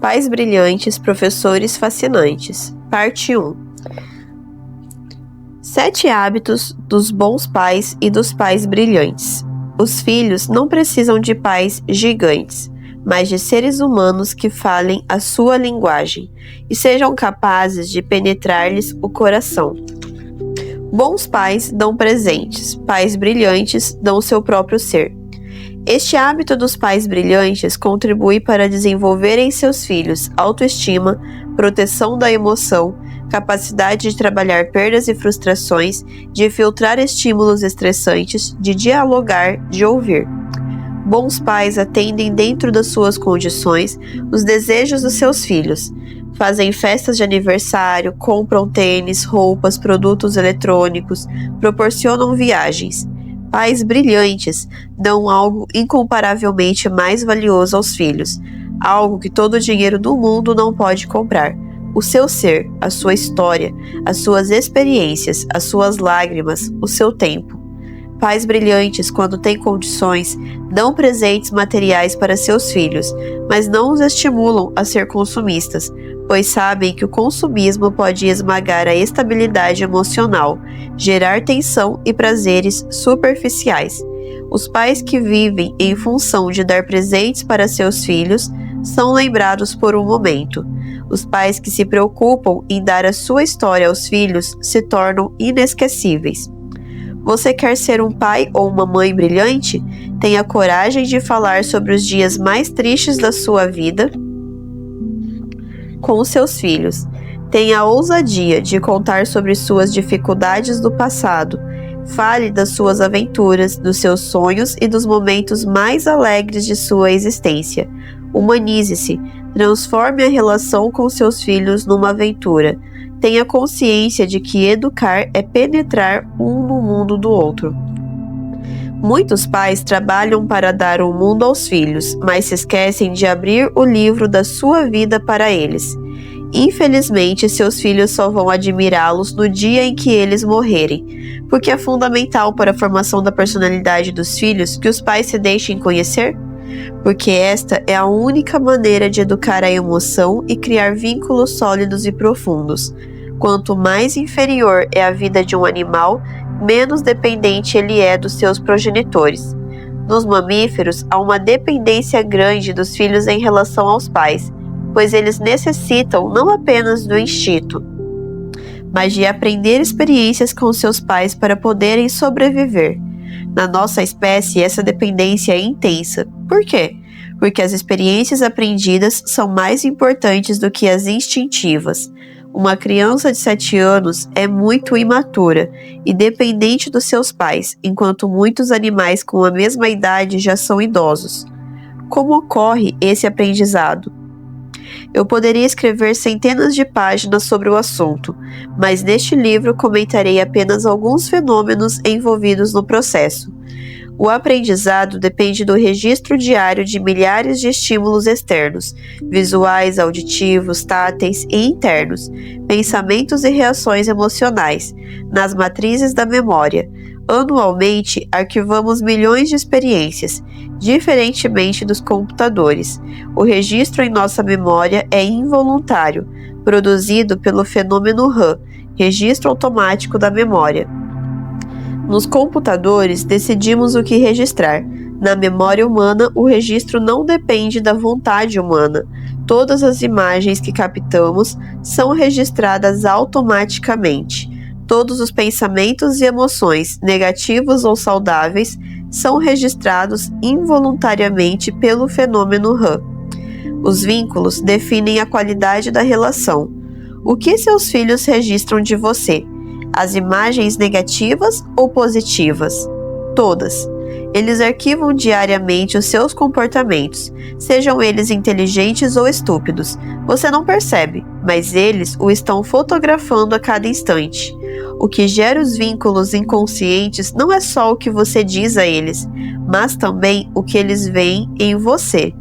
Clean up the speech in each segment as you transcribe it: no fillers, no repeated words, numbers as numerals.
Pais brilhantes, professores fascinantes. Parte 1. 7 hábitos dos bons pais e dos pais brilhantes. Os filhos não precisam de pais gigantes, mas de seres humanos que falem a sua linguagem e sejam capazes de penetrar-lhes o coração. Bons pais dão presentes, pais brilhantes dão seu próprio ser. Este hábito dos pais brilhantes contribui para desenvolver em seus filhos autoestima, proteção da emoção, capacidade de trabalhar perdas e frustrações, de filtrar estímulos estressantes, de dialogar, de ouvir. Bons pais atendem dentro das suas condições os desejos dos seus filhos. Fazem festas de aniversário, compram tênis, roupas, produtos eletrônicos, proporcionam viagens. Pais brilhantes dão algo incomparavelmente mais valioso aos filhos, algo que todo o dinheiro do mundo não pode comprar: o seu ser, a sua história, as suas experiências, as suas lágrimas, o seu tempo. Pais brilhantes, quando têm condições, dão presentes materiais para seus filhos, mas não os estimulam a ser consumistas, pois sabem que o consumismo pode esmagar a estabilidade emocional, gerar tensão e prazeres superficiais. Os pais que vivem em função de dar presentes para seus filhos são lembrados por um momento. Os pais que se preocupam em dar a sua história aos filhos se tornam inesquecíveis. Você quer ser um pai ou uma mãe brilhante? Tenha coragem de falar sobre os dias mais tristes da sua vida com os seus filhos. Tenha a ousadia de contar sobre suas dificuldades do passado. Fale das suas aventuras, dos seus sonhos e dos momentos mais alegres de sua existência. Humanize-se. Transforme a relação com seus filhos numa aventura. Tenha consciência de que educar é penetrar um no mundo do outro. Muitos pais trabalham para dar um mundo aos filhos, mas se esquecem de abrir o livro da sua vida para eles. Infelizmente, seus filhos só vão admirá-los no dia em que eles morrerem, porque é fundamental para a formação da personalidade dos filhos que os pais se deixem conhecer, porque esta é a única maneira de educar a emoção e criar vínculos sólidos e profundos. Quanto mais inferior é a vida de um animal, menos dependente ele é dos seus progenitores. Nos mamíferos, há uma dependência grande dos filhos em relação aos pais, pois eles necessitam não apenas do instinto, mas de aprender experiências com seus pais para poderem sobreviver. Na nossa espécie, essa dependência é intensa. Por quê? Porque as experiências aprendidas são mais importantes do que as instintivas. Uma criança de 7 anos é muito imatura e dependente dos seus pais, enquanto muitos animais com a mesma idade já são idosos. Como ocorre esse aprendizado? Eu poderia escrever centenas de páginas sobre o assunto, mas neste livro comentarei apenas alguns fenômenos envolvidos no processo. O aprendizado depende do registro diário de milhares de estímulos externos, visuais, auditivos, táteis e internos, pensamentos e reações emocionais, nas matrizes da memória. Anualmente, arquivamos milhões de experiências, diferentemente dos computadores. O registro em nossa memória é involuntário, produzido pelo fenômeno RAM, registro automático da memória. Nos computadores, decidimos o que registrar. Na memória humana, o registro não depende da vontade humana. Todas as imagens que captamos são registradas automaticamente. Todos os pensamentos e emoções, negativos ou saudáveis, são registrados involuntariamente pelo fenômeno RAM. Os vínculos definem a qualidade da relação. O que seus filhos registram de você? As imagens negativas ou positivas? Todas. Eles arquivam diariamente os seus comportamentos, sejam eles inteligentes ou estúpidos. Você não percebe, mas eles o estão fotografando a cada instante. O que gera os vínculos inconscientes não é só o que você diz a eles, mas também o que eles veem em você.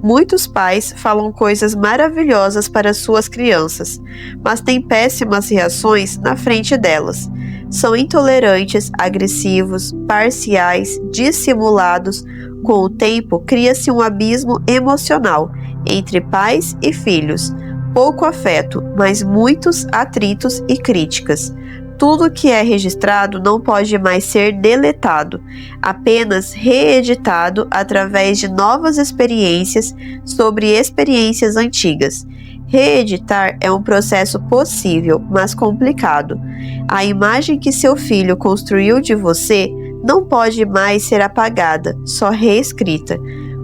Muitos pais falam coisas maravilhosas para suas crianças, mas têm péssimas reações na frente delas. São intolerantes, agressivos, parciais, dissimulados Com o tempo, cria-se um abismo emocional entre pais e filhos. Pouco afeto, mas muitos atritos e críticas. Tudo que é registrado não pode mais ser deletado, apenas reeditado através de novas experiências sobre experiências antigas. Reeditar é um processo possível, mas complicado. A imagem que seu filho construiu de você não pode mais ser apagada, só reescrita.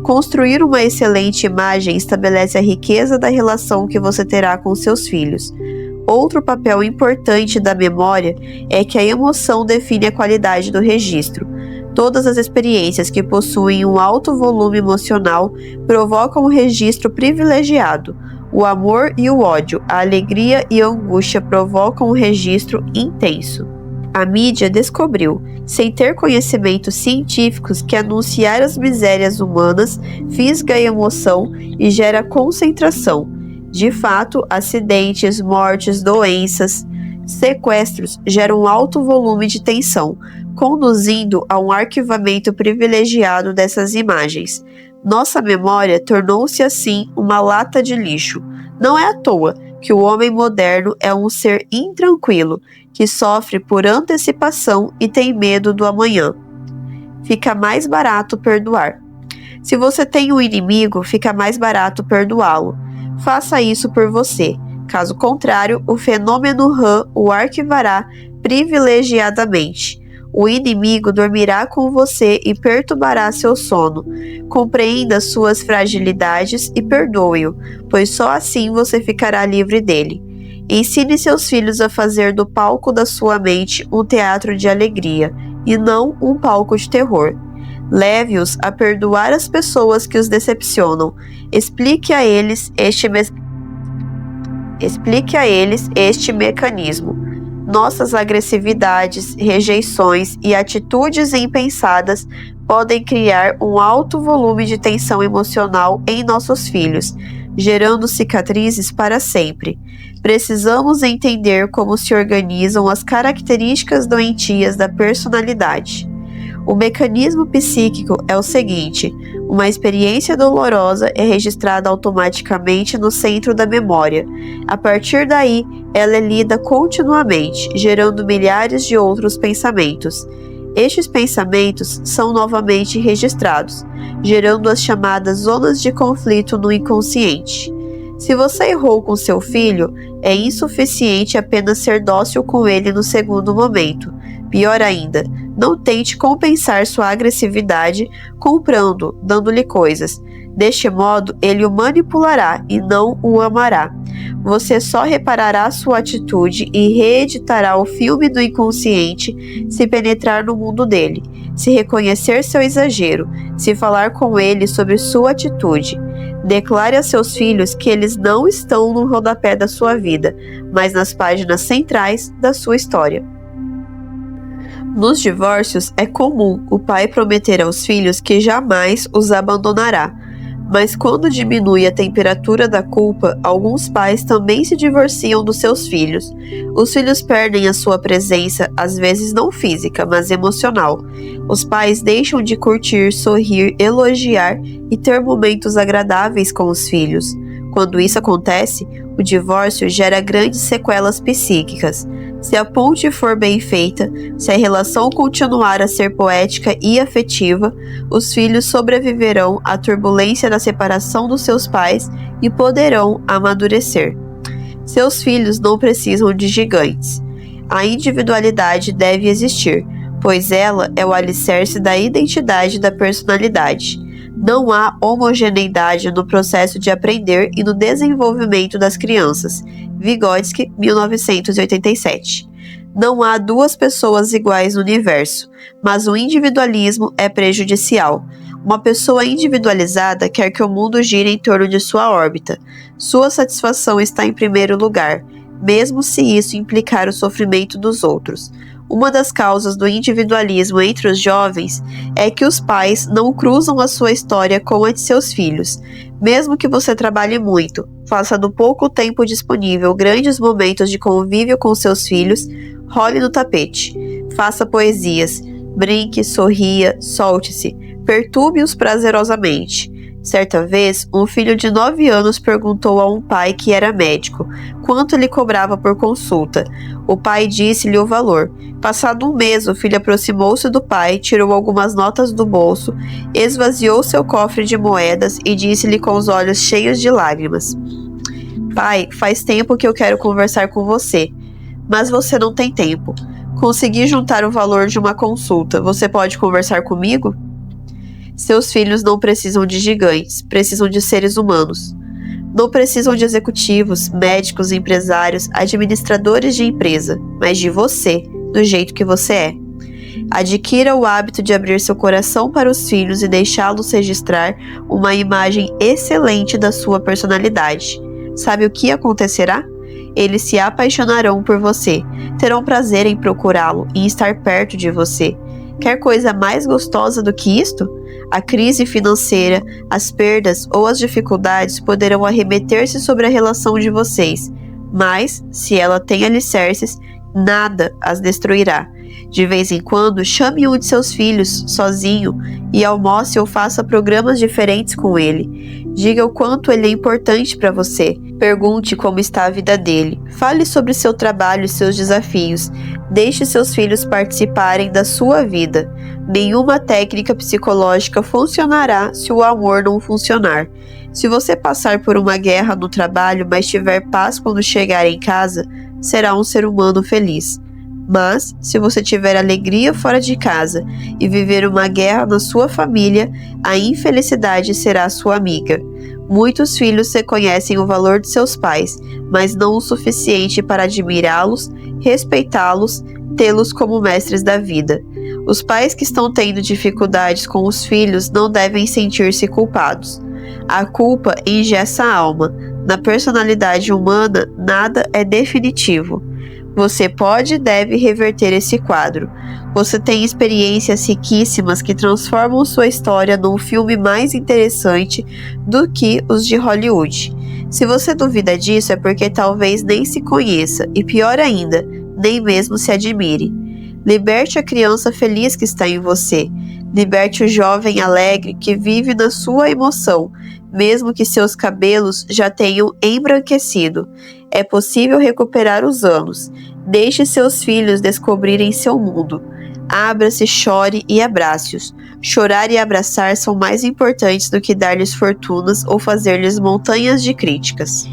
Construir uma excelente imagem estabelece a riqueza da relação que você terá com seus filhos. Outro papel importante da memória é que a emoção define a qualidade do registro. Todas as experiências que possuem um alto volume emocional provocam um registro privilegiado. O amor e o ódio, a alegria e a angústia provocam um registro intenso. A mídia descobriu, sem ter conhecimentos científicos, que anunciar as misérias humanas fisga a emoção e gera concentração. De fato, acidentes, mortes, doenças, sequestros geram um alto volume de tensão, conduzindo a um arquivamento privilegiado dessas imagens. Nossa memória tornou-se assim uma lata de lixo. Não é à toa que o homem moderno é um ser intranquilo, que sofre por antecipação e tem medo do amanhã. Fica mais barato perdoar. Se você tem um inimigo, fica mais barato perdoá-lo. Faça isso por você. Caso contrário, o fenômeno RAM o arquivará privilegiadamente. O inimigo dormirá com você e perturbará seu sono. Compreenda suas fragilidades e perdoe-o, pois só assim você ficará livre dele. Ensine seus filhos a fazer do palco da sua mente um teatro de alegria, e não um palco de terror. Leve-os a perdoar as pessoas que os decepcionam. Explique a eles este mecanismo. Nossas agressividades, rejeições e atitudes impensadas podem criar um alto volume de tensão emocional em nossos filhos, gerando cicatrizes para sempre. Precisamos entender como se organizam as características doentias da personalidade. O mecanismo psíquico é o seguinte: uma experiência dolorosa é registrada automaticamente no centro da memória. A partir daí, ela é lida continuamente, gerando milhares de outros pensamentos. Estes pensamentos são novamente registrados, gerando as chamadas zonas de conflito no inconsciente. Se você errou com seu filho, é insuficiente apenas ser dócil com ele no segundo momento. Pior ainda, não tente compensar sua agressividade comprando, dando-lhe coisas. Deste modo, ele o manipulará e não o amará. Você só reparará sua atitude e reeditará o filme do inconsciente se penetrar no mundo dele, se reconhecer seu exagero, se falar com ele sobre sua atitude. Declare a seus filhos que eles não estão no rodapé da sua vida, mas nas páginas centrais da sua história. Nos divórcios, é comum o pai prometer aos filhos que jamais os abandonará. Mas quando diminui a temperatura da culpa, alguns pais também se divorciam dos seus filhos. Os filhos perdem a sua presença, às vezes não física, mas emocional. Os pais deixam de curtir, sorrir, elogiar e ter momentos agradáveis com os filhos. Quando isso acontece, o divórcio gera grandes sequelas psíquicas. Se a ponte for bem feita, se a relação continuar a ser poética e afetiva, os filhos sobreviverão à turbulência da separação dos seus pais e poderão amadurecer. Seus filhos não precisam de gigantes. A individualidade deve existir, pois ela é o alicerce da identidade da personalidade. Não há homogeneidade no processo de aprender e no desenvolvimento das crianças. Vygotsky, 1987. Não há duas pessoas iguais no universo, mas o individualismo é prejudicial. Uma pessoa individualizada quer que o mundo gire em torno de sua órbita. Sua satisfação está em primeiro lugar, mesmo se isso implicar o sofrimento dos outros. Uma das causas do individualismo entre os jovens é que os pais não cruzam a sua história com a de seus filhos. Mesmo que você trabalhe muito, faça do pouco tempo disponível grandes momentos de convívio com seus filhos, role no tapete, faça poesias, brinque, sorria, solte-se, Perturbe-os prazerosamente. Certa vez, um filho de 9 anos perguntou a um pai que era médico quanto ele cobrava por consulta. O pai disse-lhe o valor. Passado um mês, o filho aproximou-se do pai, tirou algumas notas do bolso, esvaziou seu cofre de moedas e disse-lhe com os olhos cheios de lágrimas: Pai, faz tempo que eu quero conversar com você, mas você não tem tempo. Consegui juntar o valor de uma consulta. Você pode conversar comigo? Seus filhos não precisam de gigantes, precisam de seres humanos. Não precisam de executivos, médicos, empresários, administradores de empresa, mas de você, do jeito que você é. Adquira o hábito de abrir seu coração para os filhos e deixá-los registrar uma imagem excelente da sua personalidade. Sabe o que acontecerá? Eles se apaixonarão por você, terão prazer em procurá-lo e estar perto de você. Quer coisa mais gostosa do que isto? A crise financeira, as perdas ou as dificuldades poderão arremeter-se sobre a relação de vocês, mas, se ela tem alicerces, nada as destruirá. De vez em quando, chame um de seus filhos, sozinho, e almoce ou faça programas diferentes com ele. Diga o quanto ele é importante para você. Pergunte como está a vida dele. Fale sobre seu trabalho e seus desafios. Deixe seus filhos participarem da sua vida. Nenhuma técnica psicológica funcionará se o amor não funcionar. Se você passar por uma guerra no trabalho, mas tiver paz quando chegar em casa, será um ser humano feliz. Mas, se você tiver alegria fora de casa e viver uma guerra na sua família, a infelicidade será sua amiga. Muitos filhos reconhecem o valor de seus pais, mas não o suficiente para admirá-los, respeitá-los, tê-los como mestres da vida. Os pais que estão tendo dificuldades com os filhos não devem sentir-se culpados. A culpa engessa a alma. Na personalidade humana, nada é definitivo. Você pode e deve reverter esse quadro. Você tem experiências riquíssimas que transformam sua história num filme mais interessante do que os de Hollywood. Se você duvida disso, é porque talvez nem se conheça e, pior ainda, nem mesmo se admire. Liberte a criança feliz que está em você. Liberte o jovem alegre que vive na sua emoção, mesmo que seus cabelos já tenham embranquecido. É possível recuperar os anos. Deixe seus filhos descobrirem seu mundo. Abra-se, chore e abrace-os. Chorar e abraçar são mais importantes do que dar-lhes fortunas ou fazer-lhes montanhas de críticas.